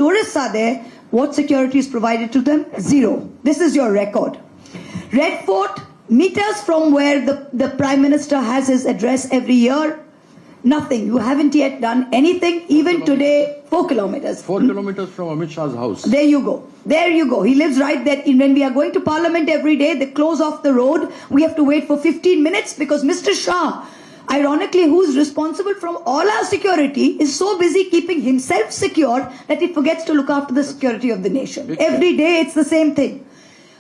Tourists are there. What security is provided to them? Zero. This is your record. Red Fort, meters from where the Prime Minister has his address every year, nothing. You haven't yet done anything. Even today, 4 kilometers. 4 kilometers from Amit Shah's house. There you go. There you go. He lives right there. When we are going to Parliament every day, they close off the road. We have to wait for 15 minutes because Mr. Shah, ironically, who's responsible from all our security, is so busy keeping himself secure that he forgets to look after the security of the nation. Every day, it's the same thing.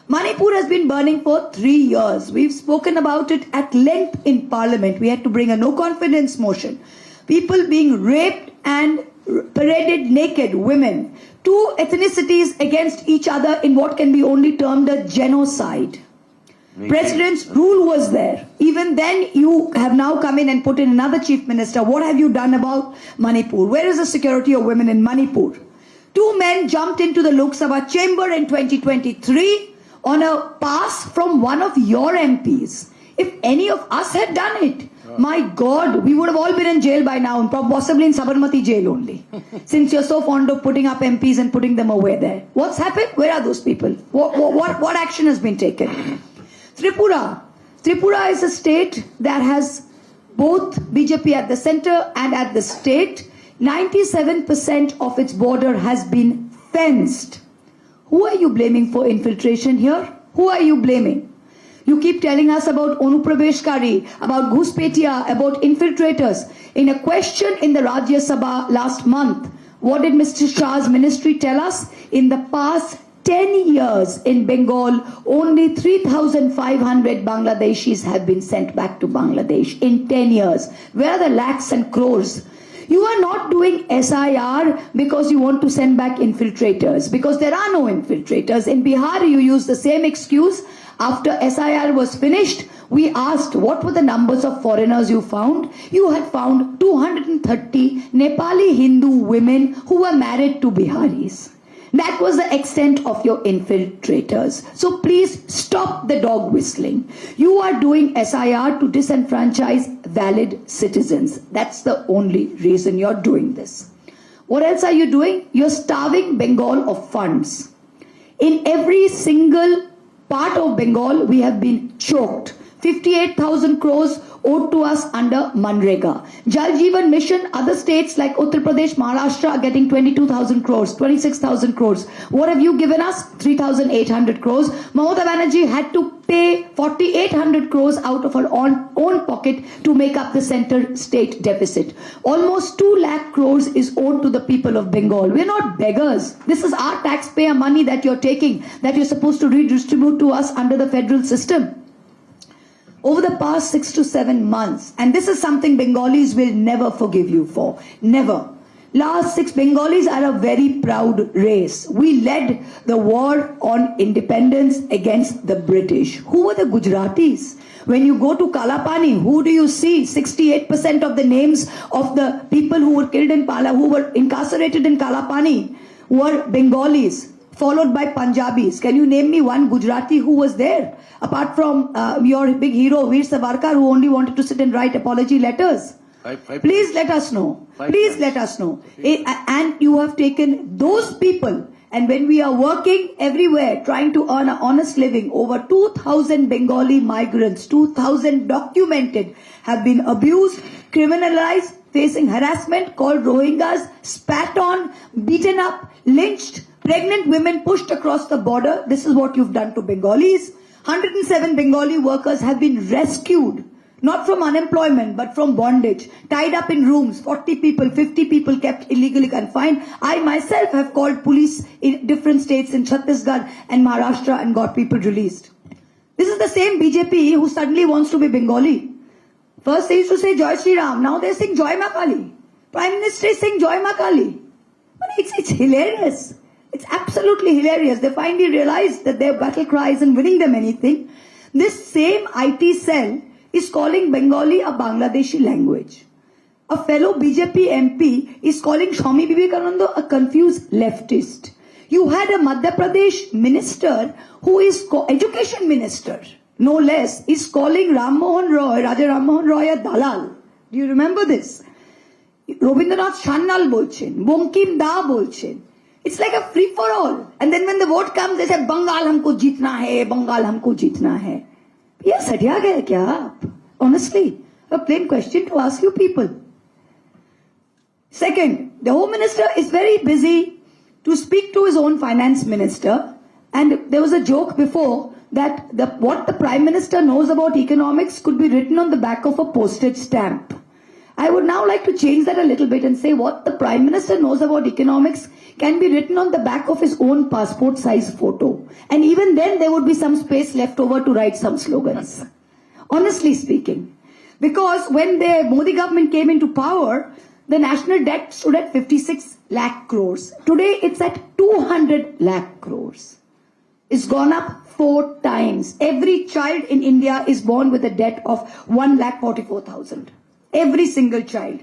Manipur has been burning for 3 years. We've spoken about it at length in Parliament. We had to bring a no-confidence motion. People being raped and paraded naked, women. 2 ethnicities against each other in what can be only termed a genocide. President's rule was there. Even then, you have now come in and put in another chief minister. What have you done about Manipur? Where is the security of women in Manipur? 2 men jumped into the Lok Sabha chamber in 2023 on a pass from one of your MPs. If any of us had done it, my God, we would have all been in jail by now, and possibly in Sabarmati jail only. Since you're so fond of putting up MPs and putting them away there. What's happened? Where are those people? What action has been taken? Tripura. Tripura is a state that has both BJP at the center and at the state. 97% of its border has been fenced. Who are you blaming for infiltration here? Who are you blaming? You keep telling us about Onuprabeshkari, about Ghuspetia, about infiltrators. In a question in the Rajya Sabha last month, what did Mr. Shah's ministry tell us? In the past 10 years in Bengal, only 3,500 Bangladeshis have been sent back to Bangladesh in 10 years. Where are the lakhs and crores? You are not doing SIR because you want to send back infiltrators, because there are no infiltrators. In Bihar, you use the same excuse. After SIR was finished, we asked what were the numbers of foreigners you found. You had found 230 Nepali Hindu women who were married to Biharis. That was the extent of your infiltrators. So please stop the dog whistling. You are doing SIR to disenfranchise valid citizens. That's the only reason you're doing this. What else are you doing? You're starving Bengal of funds. In every single part of Bengal, we have been choked. 58,000 crores owed to us under Manrega. Jal Jeevan Mission, other states like Uttar Pradesh, Maharashtra are getting 22,000 crores, 26,000 crores. What have you given us? 3,800 crores. Mamata Banerjee had to pay 4,800 crores out of her own pocket to make up the center state deficit. Almost 2 lakh crores is owed to the people of Bengal. We're not beggars. This is our taxpayer money that you're taking, that you're supposed to redistribute to us under the federal system. Over the past 6 to 7 months, and this is something Bengalis will never forgive you for, never. Last 6, Bengalis are a very proud race. We led the war on independence against the British. Who were the Gujaratis? When you go to Kalapani, who do you see? 68% of the names of the people who were killed in who were incarcerated in Kalapani were Bengalis, followed by Punjabis. Can you name me one Gujarati who was there? Apart from your big hero, Veer Savarkar, who only wanted to sit and write apology letters. Please let us know. Please let us know. And you have taken those people, and when we are working everywhere, trying to earn an honest living, over 2,000 Bengali migrants, 2,000 documented, have been abused, criminalized, facing harassment, called Rohingyas, spat on, beaten up, lynched, pregnant women pushed across the border. This is what you've done to Bengalis. 107 Bengali workers have been rescued, not from unemployment, but from bondage, tied up in rooms, 40 people, 50 people kept illegally confined. I myself have called police in different states in Chhattisgarh and Maharashtra and got people released. This is the same BJP who suddenly wants to be Bengali. First they used to say Joy Shri Ram, now they sing Joy Ma Kali. Prime Minister is saying Joy Ma Kali. It's hilarious. It's absolutely hilarious. They finally realized that their battle cry isn't winning them anything. This same IT cell is calling Bengali a Bangladeshi language. A fellow BJP MP is calling Swami Vivekananda a confused leftist. You had a Madhya Pradesh minister who is education minister, no less, is calling Raja Ram Mohan Roy a dalal. Do you remember this? Robindranath Shannal bolchen, Bonkim Da bolchen. It's like a free for all. And then when the vote comes, they say, Bengal हमको जीतना है, Bengal हमको जीतना है. ये सटिया गए क्या आप? Honestly, a plain question to ask you people. Second, the Home Minister is very busy to speak to his own finance minister. And there was a joke before that what the Prime Minister knows about economics could be written on the back of a postage stamp. I would now like to change that a little bit and say what the Prime Minister knows about economics can be written on the back of his own passport size photo. And even then there would be some space left over to write some slogans. Honestly speaking. Because when the Modi government came into power, the national debt stood at 56 lakh crores. Today it's at 200 lakh crores. It's gone up 4 times. Every child in India is born with a debt of 1,44,000. Every single child.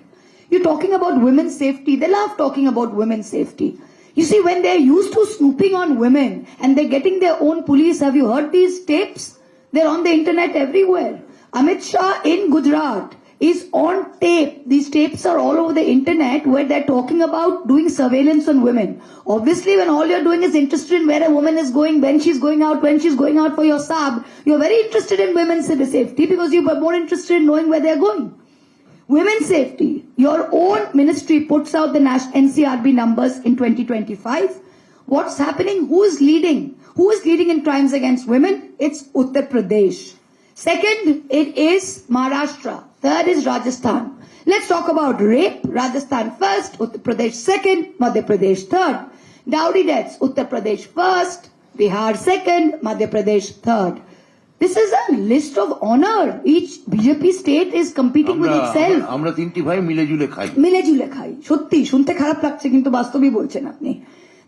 You're talking about women's safety. They love talking about women's safety. You see, when they're used to snooping on women and they're getting their own police, have you heard these tapes? They're on the internet everywhere. Amit Shah in Gujarat is on tape. These tapes are all over the internet where they're talking about doing surveillance on women. Obviously, when all you're doing is interested in where a woman is going, when she's going out for your sab, you're very interested in women's safety because you're more interested in knowing where they're going. Women's safety. Your own ministry puts out the NCRB numbers in 2025. What's happening? Who is leading? Who is leading in crimes against women? It's Uttar Pradesh. Second, it is Maharashtra. Third is Rajasthan. Let's talk about rape. Rajasthan first, Uttar Pradesh second, Madhya Pradesh third. Dowry deaths, Uttar Pradesh first, Bihar second, Madhya Pradesh third. This is a list of honor. Each BJP state is competing with itself. আমরা তিনটি ভাই মিলেজুলে খাই। মিলেজুলে খাই। সত্যি শুনতে খারাপ লাগছে কিন্তু বাস্তবই বলছেন আপনি।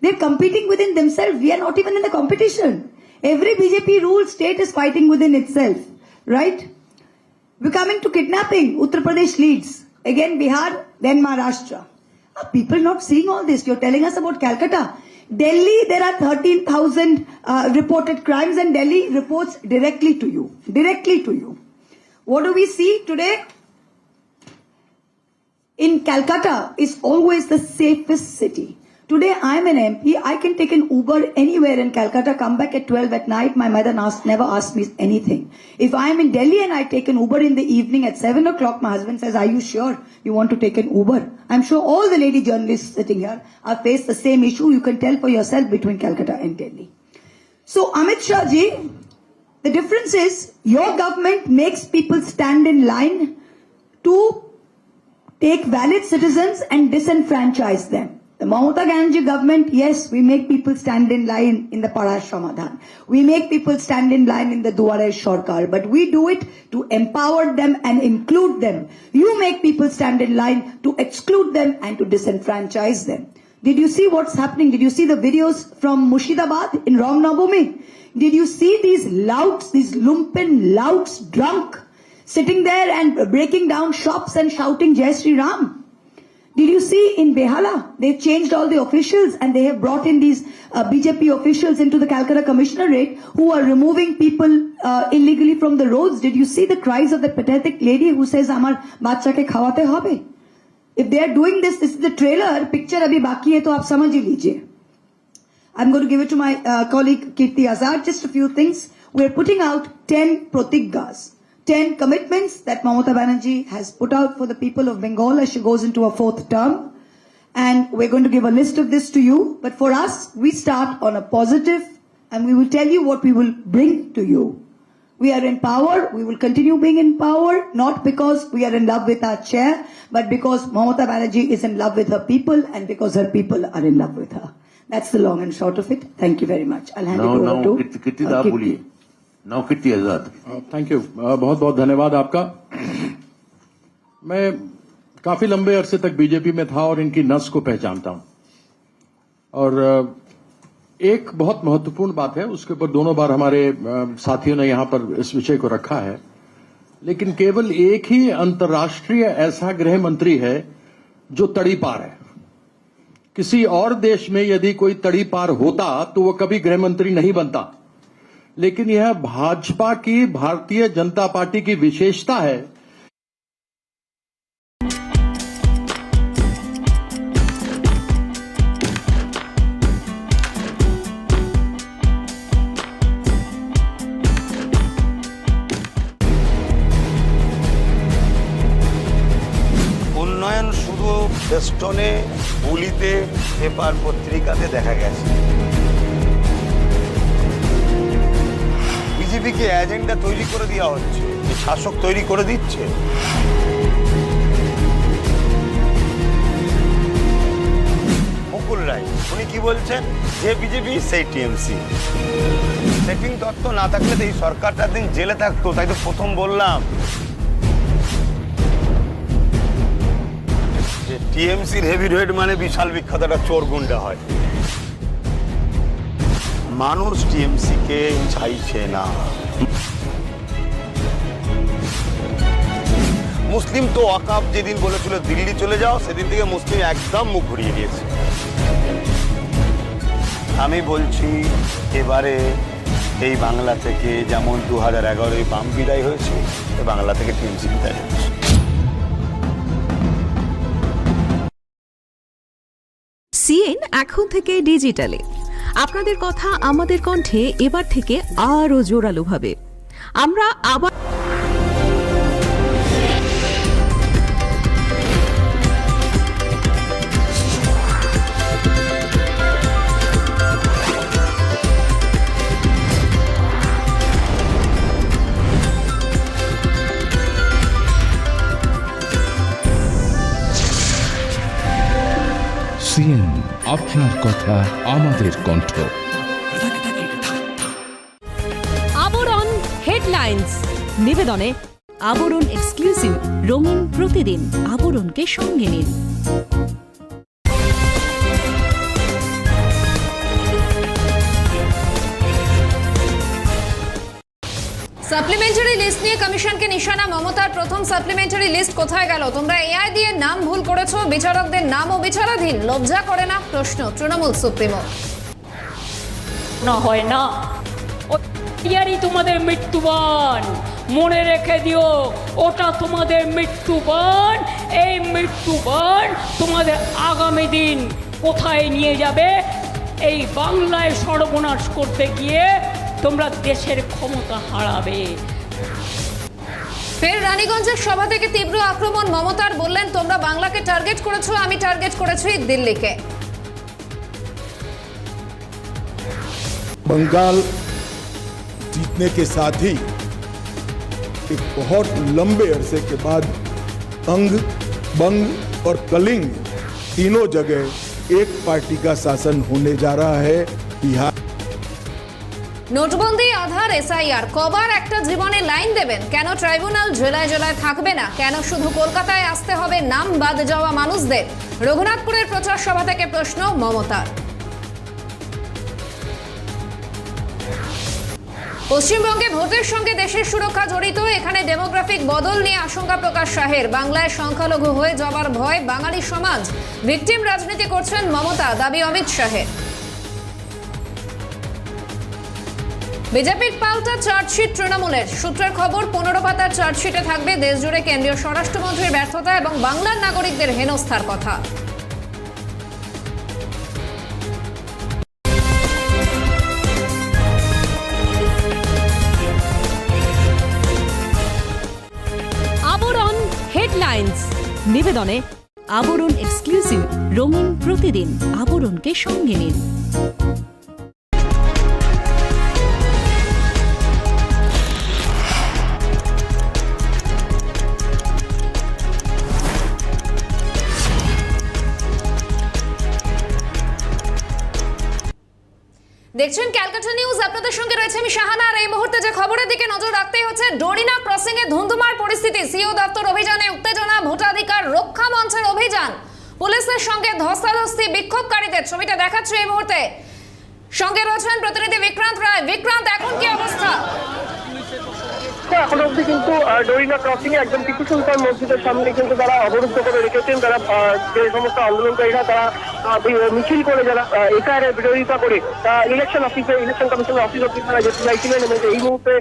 They're competing within themselves. We are not even in the competition. Every BJP ruled state is fighting within itself. Right? We're coming to kidnapping. Uttar Pradesh leads. Again Bihar, then Maharashtra. Are people not seeing all this? You're telling us about Calcutta. Delhi, there are 13,000 reported crimes and Delhi reports directly to you. Directly to you. What do we see today? In Calcutta is always the safest city. Today I'm an MP. I can take an Uber anywhere in Calcutta, come back at 12 at night. My mother never asked me anything. If I'm in Delhi and I take an Uber in the evening at 7 o'clock, my husband says, are you sure you want to take an Uber? I'm sure all the lady journalists sitting here have faced the same issue. You can tell for yourself between Calcutta and Delhi. So Amit Shah ji, the difference is your government makes people stand in line to take valid citizens and disenfranchise them. The Mamata Banerjee government, yes, we make people stand in line in the Parash Ramadhan. We make people stand in line in the Duare Shorkar, but we do it to empower them and include them. You make people stand in line to exclude them and to disenfranchise them. Did you see what's happening? Did you see the videos from Murshidabad in Ram Navami? Did you see these louts, these lumpen louts drunk, sitting there and breaking down shops and shouting Jai Shri Ram? Did you see in Behala, they changed all the officials and they have brought in these BJP officials into the Calcutta Commissionerate who are removing people illegally from the roads? Did you see the cries of the pathetic lady who says, Amar bacha ke khawate hobe? If they are doing this, this is the trailer, picture abhi baki hai to aap samajh hi lijiye. I'm going to give it to my colleague Kirti Azad. Just a few things. We're putting out 10 protiggas. 10 commitments that Mamata Banerjee has put out for the people of Bengal as she goes into her 4th term. And we're going to give a list of this to you. But for us, we start on a positive and we will tell you what we will bring to you. We are in power. We will continue being in power, not because we are in love with our chair, but because Mamata Banerjee is in love with her people and because her people are in love with her. That's the long and short of it. Thank you very much. I'll hand it over to Kirti. Now Kirti Azad. Thank you, बहुत बहुत धन्यवाद आपका। मैं काफी लंबे अरसे तक BJP में था और इनकी नस को पहचानता हूं और एक बहुत महत्वपूर्ण बात है, उसके ऊपर दोनों बार हमारे साथियों ने यहां पर इस विषय को रखा है, लेकिन केवल एक ही अंतर्राष्ट्रीय ऐसा गृह मंत्री है जो तड़ीपार है। किसी और देश में यदि कोई तड़ीपार होता तो वो कभी गृह मंत्री नहीं बनता, लेकिन यह भाजपा की, भारतीय जनता पार्टी की विशेषता है। পল্টনে, বুলিতে, পেপার পত্রিকাতে দেখা গেছে। বিজেপিকে এজেন্ডা তৈরি করে দেওয়া হচ্ছে, শাসক তৈরি করে দিচ্ছে। মুকুল রায় উনি কি বলছেন, যে বিজেপি সেই টিএমসি। সেটিং তত্ত্ব না থাকলে তো এই সরকারটা দিন জেলে থাকতো। তাই তো প্রথম বললাম যে টিএমসির হেভিওয়েট মানে বিশাল বিখ্যাত একটা চোর গুন্ডা হয়। মানুষ টিএমসি কে চাইছে না। মুসলিম তো ওয়াকাফ যেদিন বলেছিল দিল্লি চলে যাও, সেদিন থেকে মুসলিম একদম মুখ ঘুরিয়ে দিয়েছে। আমি বলছি এবারে এই বাংলা থেকে যেমন 2011 বাম বিদায় হয়েছে, বাংলা থেকে টিএমসি বিদায় হয়েছে। সিএন এখন থেকে ডিজিটালে। আপনাদের কথা আমাদের কণ্ঠে এবার থেকে আরো জোরালোভাবে আমরা আবার সিএন, আপনার কথা আমাদের কণ্ঠ। আবরণ হেডলাইন্স নিবেদনে আবরণ এক্সক্লুসিভ রঙিন প্রতিদিন। আবরণকে সঙ্গে নিন। সাপ্লিমেন্টারি লিস্ট নিয়ে কমিশনকে নিশানা মমতার। প্রথম সাপ্লিমেন্টারি লিস্ট কোথায় গেল? তোমরা এআই দিয়ে নাম ভুল করেছো, বিচারকদের নামও বিচারাধীন। লজ্জা করে না? প্রশ্ন তৃণমূল সুপ্রিমো। না হয় না, ওই তোমাদের মৃত্যুবান, মনে রেখে দিও, ওটা তোমাদের মৃত্যুবান। এই মৃত্যুবান তোমাদের আগামী দিন কোথায় নিয়ে যাবে? এই বাংলায় সর্বনাশ করতে গিয়ে তোমরা দেশের ক্ষমতা হারাবে। ফের রানীগঞ্জের সভা থেকে তীব্র আক্রমণ মমতার। বললেন তোমরা বাংলাকে টার্গেট করেছো, আমি টার্গেট করেছি দিল্লিকে। बंगाल जीतने के साथ ही एक बहुत लंबे अरसे के बाद अंग, बंग और कलिंग तीनों जगह एक पार्टी का शासन होने जा रहा है। बिहार নোটবন্দি, আধার, এসআইআর, কবার একটা জীবনে লাইন দেবেন? কেন ট্রাইব্যুনাল জেলায় জেলায় থাকবে না? কেন শুধু কলকাতায় আসতে হবে নাম বাদ যাওয়া মানুষদের? রঘুনাথপুরের প্রচার সভা থেকে প্রশ্ন মমতার। পশ্চিমবঙ্গে ভোটের সঙ্গে দেশের সুরক্ষা জড়িত। এখানে ডেমোগ্রাফিক বদল নিয়ে আশঙ্কা প্রকাশ শাহের। বাংলায় সংখ্যালঘু হয়ে যাবার ভয় বাঙালি সমাজ। ভিকটিম রাজনীতি করছেন মমতা, দাবি অমিত শাহের। বিজেপির পাল্টা চার্জশিট তৃণমূলের। সূত্রের খবর 15 পাতার চার্জশিটে থাকবে দেশজুড়ে কেন্দ্রীয় স্বরাষ্ট্রমন্ত্রীর ব্যর্থতা এবং বাংলার নাগরিকদের হেনস্থার কথা। আবরণ হেডলাইন্স নিবেদনে আবরণ এক্সক্লুসিভ রঙিন প্রতিদিন। আবরণকে সঙ্গে নিন। দেখছেন ক্যালকাটা নিউজ, আপনাদের সঙ্গে রয়েছে আমি শাহানা। আর এই মুহূর্তে যে খবরের দিকে নজর রাখতেই হচ্ছে, ডোরিনা ক্রসিং এ ধুন্ধুমার পরিস্থিতি। সিও দপ্তর অভিযানে উত্তেজনা, ভোটাধিকার রক্ষা মঞ্চের অভিযান। পুলিশের সঙ্গে ধস্তাধস্তি বিক্ষোভকারীদের। ছবিটা দেখাচ্ছে এই মুহূর্তে। সঙ্গে রয়েছেন প্রতিনিধি বিক্রান্ত রায়। বিক্রান্ত, এখন কি অবস্থা? এখন অব্দি কিন্তু ডোরিনা ক্রসিং এ একদম টিপু সুলতান মসজিদের সামনে কিন্তু তারা অবরুদ্ধ করে রেখেছেন। তারা যে সমস্ত আন্দোলনকারীরা তারা মিছিল করে, যারা এফআইআর বিরোধিতা করে ইলেকশন অফিসে, ইলেকশন কমিশনের অফিস অব্দি তারা যেতে চাইছিলেন। এবং এই মুহূর্তে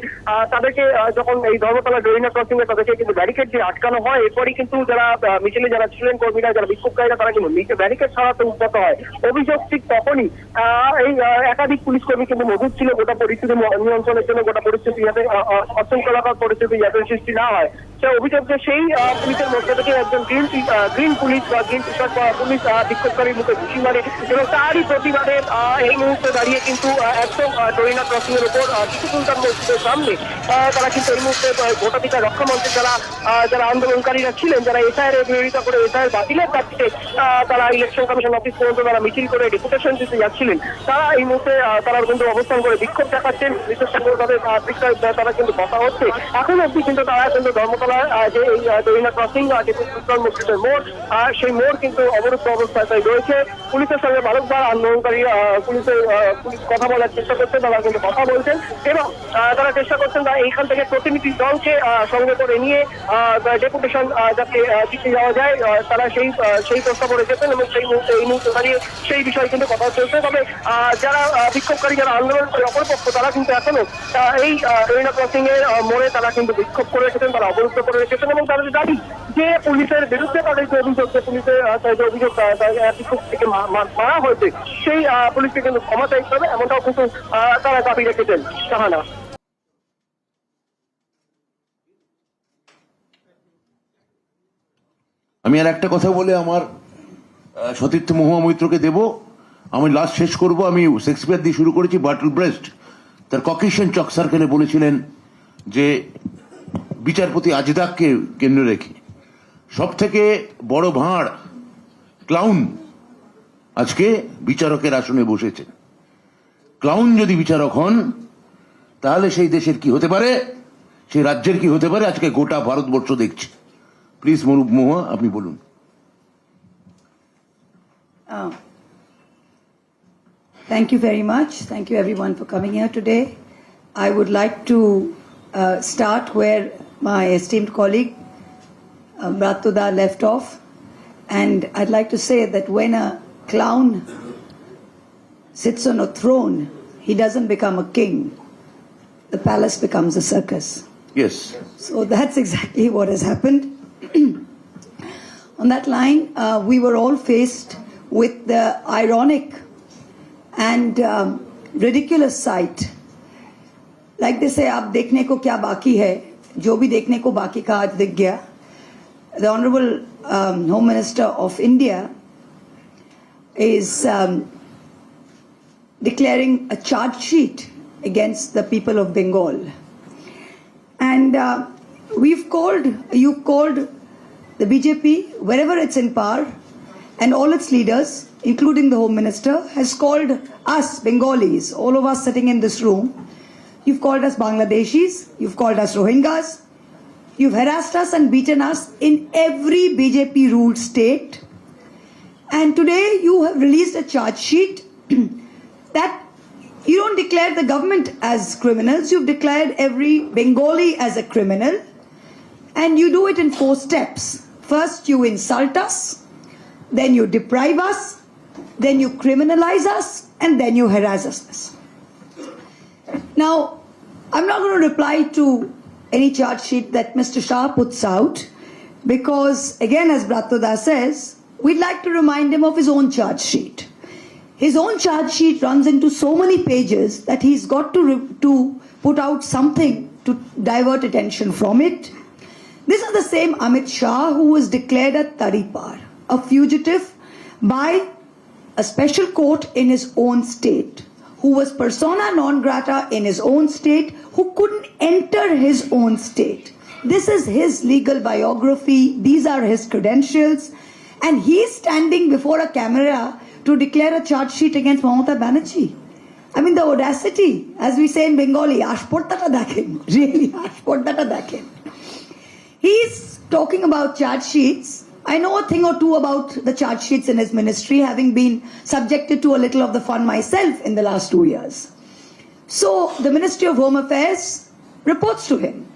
তাদেরকে যখন এই ধর্মতলা ডোরিনা ক্রসিং এ তাদেরকে কিন্তু ব্যারিকেড দিয়ে আটকানো হয়। এরপরই কিন্তু যারা মিছিলে যারা ছিলেন কর্মীরা, যারা বিক্ষোভকারীরা, তারা কিন্তু নিচে ব্যারিকেড ছাড়াতে উদ্যত হয়। অভিযোগ ঠিক তখনই এই একাধিক পুলিশ কর্মী কিন্তু মজুদ ছিল গোটা পরিস্থিতি নিয়ন্ত্রণের জন্য, গোটা পরিস্থিতি যাতে অশৃঙ্খলা বিশৃঙ্খলাকর পরিস্থিতি যাতে সৃষ্টি না হয় সে অভিযোগ যে সেই পুলিশের মধ্যে থেকে একজন গ্রিন পুলিশ বা গ্রিন টি শার্ট পুলিশ বিক্ষোভকারীর মুখে ঘুষি মারে এবং তারই প্রতিবাদে এই মুহূর্তে দাঁড়িয়ে কিন্তু একদম ডরিনা ক্রসিং এর উপর টিপু সুলতান মসজিদের সামনে তারা কিন্তু এই মুহূর্তে ভোটাধিকার রক্ষা মঞ্চে যারা আন্দোলনকারীরা ছিলেন, যারা এসআইআর এর বিরোধিতা করে এসআইআর বাতিলের দাবিতে তারা ইলেকশন কমিশন অফিস পর্যন্ত তারা মিছিল করে ডেপুটেশন দিতে যাচ্ছিলেন, তারা এই মুহূর্তে তারা কিন্তু অবস্থান করে বিক্ষোভ দেখাচ্ছেন। বিশেষভাবে তারা কিন্তু কথা হচ্ছে এখন অব্দি কিন্তু তারা কিন্তু ধর্মতলার যে এই ডরিনা ক্রসিং টিপু সুলতান মসজিদের মোড় সেই মোড় কিন্তু অবরুদ্ধ অবস্থায় রয়েছে। পুলিশের সঙ্গে বারবার আন্দোলনকারী পুলিশ কথা বলার চেষ্টা করছেন, তারা কিন্তু কথা বলছেন এবং তারা চেষ্টা করছেন এইখান থেকে প্রতিনিধি দলকে সঙ্গে করে নিয়ে ডেপুটেশন যাতে দিতে যাওয়া যায় তারা সেই প্রস্তাব রেখেছেন এবং এই মুহূর্তে দাঁড়িয়ে সেই বিষয়ে কিন্তু কথা চলছে। তবে যারা বিক্ষোভকারী যারা আন্দোলনকারী অপরপক্ষ তারা কিন্তু এখনো এই ডরিনা ক্রসিং এর মোড়ে তারা কিন্তু বিক্ষোভ করে রেখেছেন, তারা অবরুদ্ধ করে রেখেছেন এবং তাদের দাবি যে পুলিশের বিরুদ্ধে তাদের যে অভিযোগ পুলিশের যে অভিযোগ বিক্ষোভ থেকে মারা হয়েছে সেই পুলিশকে কিন্তু ক্ষমা চাইতে হবে এমনটাও কিন্তু তারা দাবি রেখেছেন। শাহানা। আমি আর একটা কথা বলে আমার সতীর্থ মহুয়া মৈত্রকে দেব, আমি লাস্ট শেষ করব। আমি শেক্সপিয়ার দিয়ে শুরু করেছি। বার্টল ব্রেস্ট তার ককেশিয়ান চক সার্কেলে বলেছিলেন যে বিচারপতি আজদাককে কেন্দ্র রেখে সব থেকে বড় ভাঁড় ক্লাউন আজকে বিচারকের আসনে বসেছেন। ক্লাউন যদি বিচারক হন তাহলে সেই দেশের কি হতে পারে, সেই রাজ্যের কি হতে পারে, আজকে গোটা ভারতবর্ষ দেখছে। প্লিজ মহুয়া আপনি বলুন। Thank you very much. Thank you everyone for coming here today. I would like to start where my esteemed colleague Bratuda left off, and I'd like to say that when a clown sits on a throne, he doesn't become a king. The palace becomes a circus. Yes. So that's exactly what has happened. On that line, we were all faced with the ironic and ridiculous sight. Like they say, "Ab dekhne ko kya baki hai?" Jo bhi dekhne ko baki ka aaj dikh gaya. The Honorable Home Minister of India is declaring a charge sheet against the people of Bengal, and you've called the BJP, wherever it's in power, and all its leaders, including the Home Minister, has called us Bengalis, all of us sitting in this room. You've called us Bangladeshis, you've called us Rohingyas, you've harassed us and beaten us in every BJP-ruled state. And today you have released a charge sheet that you don't declare the government as criminals, you've declared every Bengali as a criminal. And you do it in 4 steps. First, you insult us, then you deprive us, then you criminalize us, and then you harass us. Now, I'm not going to reply to any charge sheet that Mr. Shah puts out because, again, as Bratuda says, we'd like to remind him of his own charge sheet. His own charge sheet runs into so many pages that he's got to put out something to divert attention from it. This is the same Amit Shah who was declared a Taripar, a fugitive by a special court in his own state, who was persona non grata in his own state, who couldn't enter his own state. This is his legal biography, these are his credentials, and he's standing before a camera to declare a charge sheet against Mamata Banerjee. I mean, the audacity, as we say in Bengali, ashportata dakhen, really, ashportata dakhen. He's talking about charge sheets. I know a thing or two about the charge sheets in his ministry, having been subjected to a little of the fun myself in the last 2 years. So the Ministry of Home Affairs reports to him.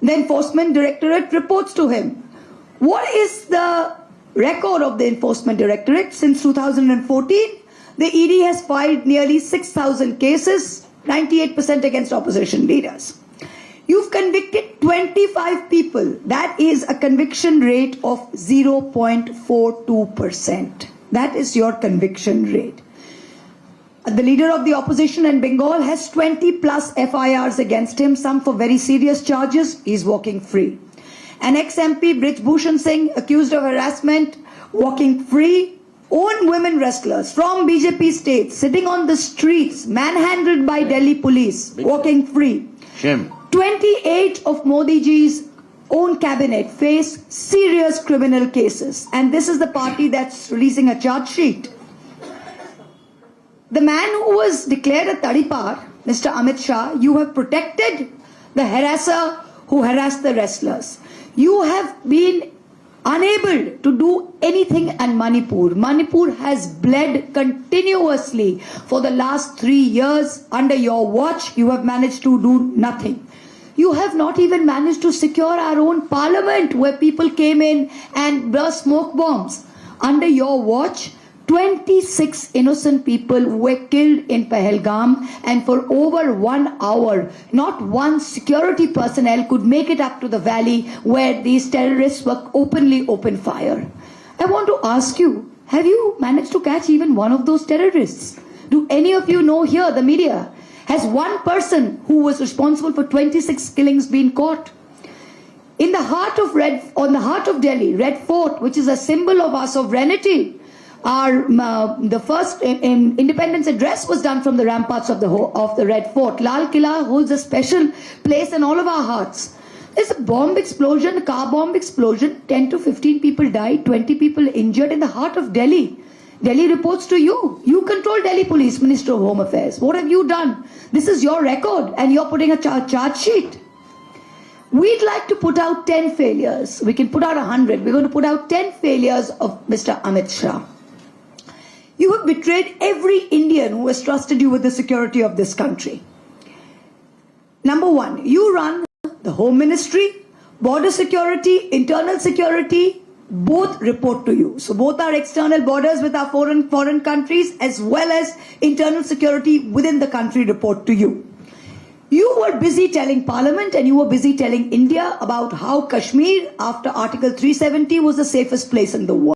The Enforcement Directorate reports to him. What is the record of the Enforcement Directorate? Since 2014, the ED has filed nearly 6,000 cases, 98% against opposition leaders. You've convicted 25 people. That is a conviction rate of 0.42%. That is your conviction rate. The leader of the opposition in Bengal has 20 plus FIRs against him, some for very serious charges. He's walking free. An ex-MP, Brij Bhushan Singh, accused of harassment, walking free. Own women wrestlers from BJP states sitting on the streets, manhandled by Delhi police, walking free. Shame. 28 of Modi ji's own cabinet face serious criminal cases. And this is the party that's releasing a charge sheet. The man who was declared a Tadipar, Mr. Amit Shah, you have protected the harasser who harassed the wrestlers. You have been unable to do anything in Manipur. Manipur has bled continuously for the last 3 years. Under your watch, you have managed to do nothing. You have not even managed to secure our own parliament where people came in and burst smoke bombs. Under your watch, 26 innocent people were killed in Pahalgam, and for over 1 hour, not one security personnel could make it up to the valley where these terrorists were open fire. I want to ask you, have you managed to catch even one of those terrorists? Do any of you know here, the media, has one person who was responsible for 26 killings been caught? In the heart of Delhi, Red Fort, which is a symbol of our sovereignty, the first independence address was done from the ramparts of the Red Fort. Lal Killa holds a special place in all of our hearts. There's a bomb explosion, a car bomb explosion. 10 to 15 people died, 20 people injured in the heart of Delhi. Delhi reports to you. You control Delhi Police, Minister of Home Affairs. What have you done? This is your record, and you're putting a charge sheet. We'd like to put out 10 failures. We can put out 100. We're going to put out 10 failures of Mr. Amit Shah. You have betrayed every Indian who has trusted you with the security of this country. Number one, you run the Home Ministry, border security, internal security, both report to you. So both our external borders with our foreign countries as well as internal security within the country report to you. You were busy telling Parliament and you were busy telling India about how Kashmir after Article 370 was the safest place in the world.